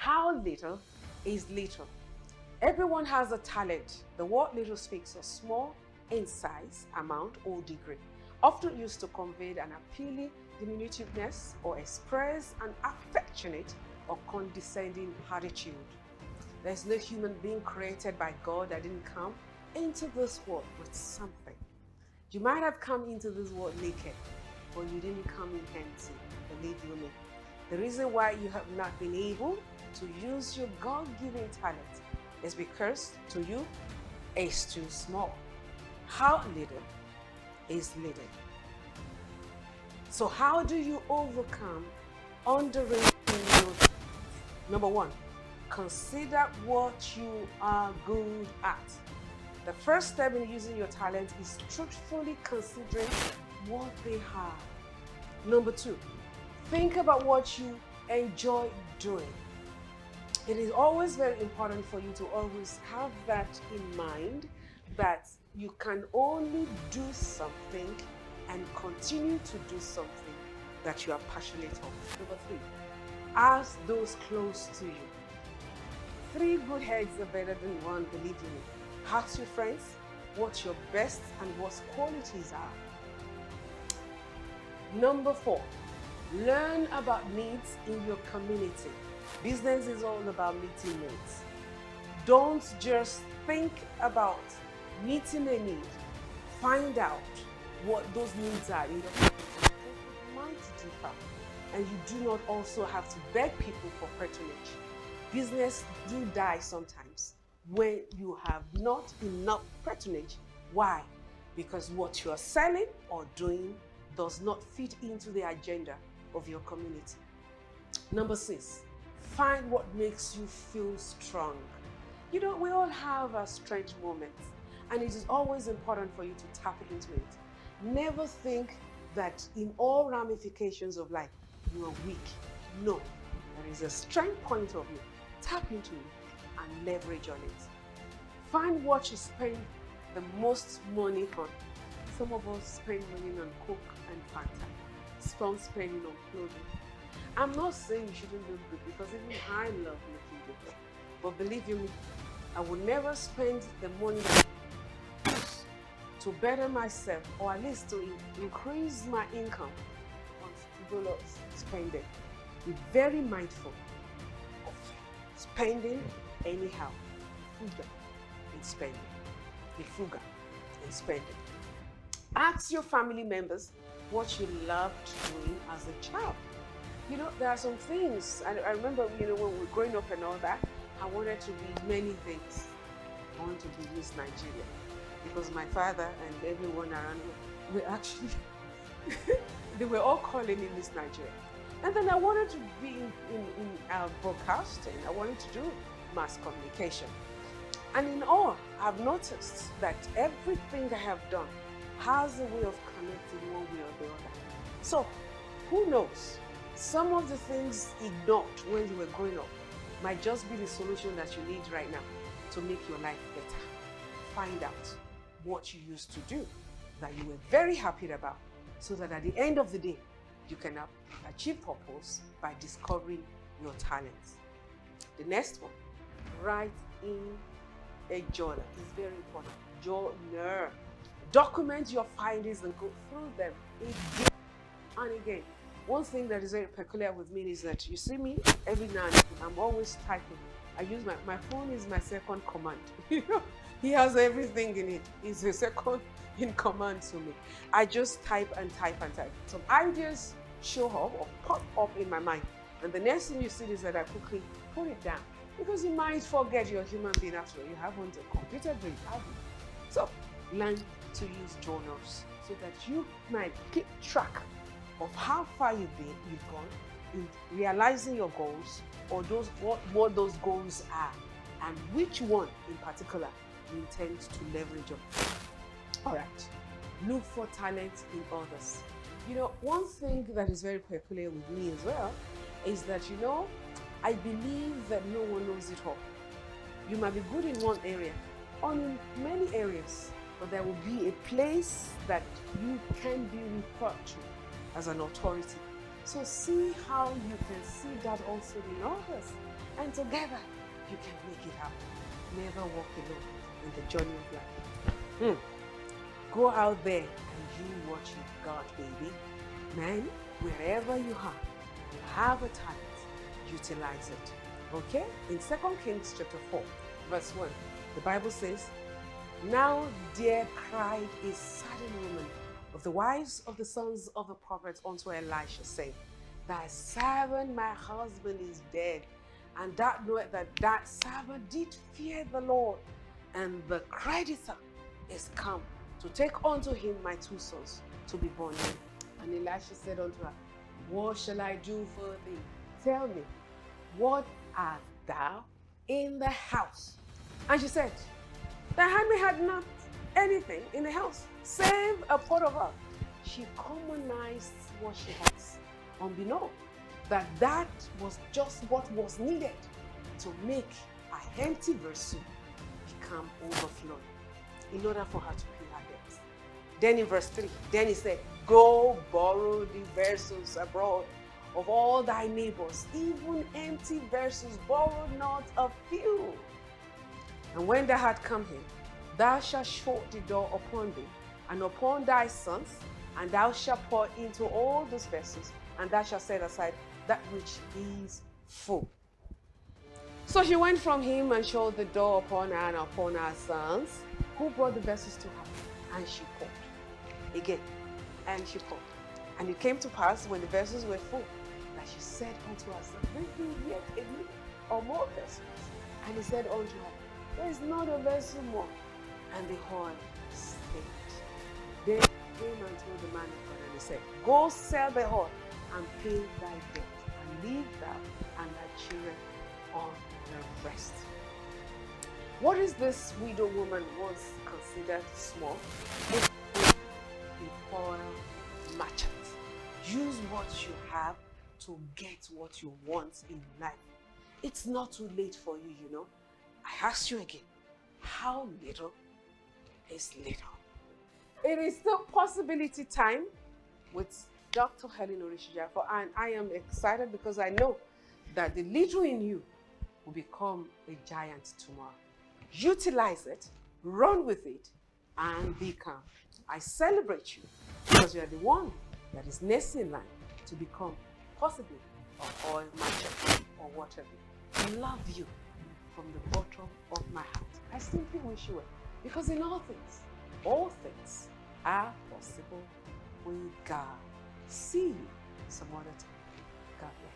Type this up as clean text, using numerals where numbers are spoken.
How little is little? Everyone has a talent. The word little speaks of small in size, amount, or degree, often used to convey an appealing diminutiveness or express an affectionate or condescending attitude. There's no human being created by God that didn't come into this world with something. You might have come into this world naked, but you didn't come in empty, believe you me. The reason why you have not been able to use your God-given talent is because to you it's too small. How little is little? So how do you overcome underrating your talent? Number one, consider what you are good at. The first step in using your talent is truthfully considering what they have. Number two, think about what you enjoy doing. It is always very important for you to always have that in mind, that you can only do something and continue to do something that you are passionate of. Number three, ask those close to you. 3 good heads are better than one, believe me. Ask your friends what your best and worst qualities are. Number 4, learn about needs in your community. Business is all about meeting needs. Don't just think about meeting a need. Find out what those needs are in your community. It might differ, and you do not also have to beg people for patronage. Business do die sometimes when you have not enough patronage. Why? Because what you are selling or doing does not fit into the agenda of your community. Number 6, find what makes you feel strong. You know, we all have our strength moments, and it is always important for you to tap into it. Never think that in all ramifications of life, you are weak. No, there is a strength point of you. Tap into it and leverage on it. Find what you spend the most money on. Some of us spend money on Coke and Fanta. Some spending on clothing. I'm not saying you shouldn't look good, because even I love looking good. But believe you me, I would never spend the money to better myself, or at least to increase my income, on frivolous spending. Be very mindful of spending anyhow. Frugal in spending. Be frugal in spending. Ask your family members what you loved doing as a child. You know, there are some things, I remember, you know, when we were growing up and all that, I wanted to be many things. I wanted to be Miss Nigeria, because my father and everyone around me were actually, they were all calling me Miss Nigeria. And then I wanted to be in broadcasting. I wanted to do mass communication. And in all, I've noticed that everything I have done has a way of connecting one way or the other. So, who knows? Some of the things ignored when you were growing up might just be the solution that you need right now to make your life better. Find out what you used to do that you were very happy about, so that at the end of the day, you can achieve purpose by discovering your talents. The next one, write in a journal. It's very important. Journal. Document your findings and go through them again and again. One thing that is very peculiar with me is that you see me every now and then, I'm always typing. I use my phone is my second command. He has everything in it. It's a second in command to me. I just type and type and type. Some ideas show up or pop up in my mind, and the next thing you see is that I quickly put it down, because you might forget you're a human being after all. You haven't a computer brain, have you? So learn to use journals so that you might keep track of how far you've gone in realizing your goals, or what those goals are, and which one in particular you intend to leverage on. All right, look for talent in others. You know, one thing that is very peculiar with me as well is that, you know, I believe that no one knows it all. You might be good in one area or in many areas, but there will be a place that you can be referred to as an authority. So see how you can see that also in others. And together, you can make it happen. Never walk alone in the journey of life. Go out there and you watch your God, baby. Man, wherever you are, you have a talent. Utilize it. Okay? In 2 Kings chapter 4, verse 1, the Bible says, "Now there cried a certain woman of the wives of the sons of the prophets unto Elisha, saying, Thy servant my husband is dead, and that knoweth that servant did fear the Lord, and the creditor is come to take unto him my 2 sons to be born him. And Elisha said unto her, What shall I do for thee? Tell me, what art thou in the house? And she said, The handmaid had not anything in the house, save a pot of oil. She commonized what she has, unbeknown that was just what was needed to make a empty vessel become overflowing in order for her to pay her debts. Then in verse 3, then he said, Go borrow the vessels abroad of all thy neighbors, even empty vessels, borrow not a few. And when thou art come here, thou shalt shut the door upon thee, and upon thy sons, and thou shalt pour into all those vessels, and thou shalt set aside that which is full. So she went from him and shut the door upon her and upon her sons, who brought the vessels to her, and she poured. Again, and she poured. And it came to pass, when the vessels were full, that she said unto her son, Bring me yet a little or more vessels. And he said unto her, There is not a vessel more. And the oil stayed. Then he came and told the man of God, and he said, Go sell the oil and pay thy debt, and leave thou and thy children on the rest. What is this widow woman once considered small? It's the oil merchant. Use what you have to get what you want in life. It's not too late for you, you know. I ask you again, how little is little? It is still possibility time with Dr. Helen Oritsejafor, and I am excited because I know that the little in you will become a giant tomorrow. Utilize it, run with it, and be calm. I celebrate you because you are the one that is next in line to become possibly an oil merchant or whatever. I love you from the bottom of my heart. I simply wish you well, because in all things are possible with God. See you some other time. God bless.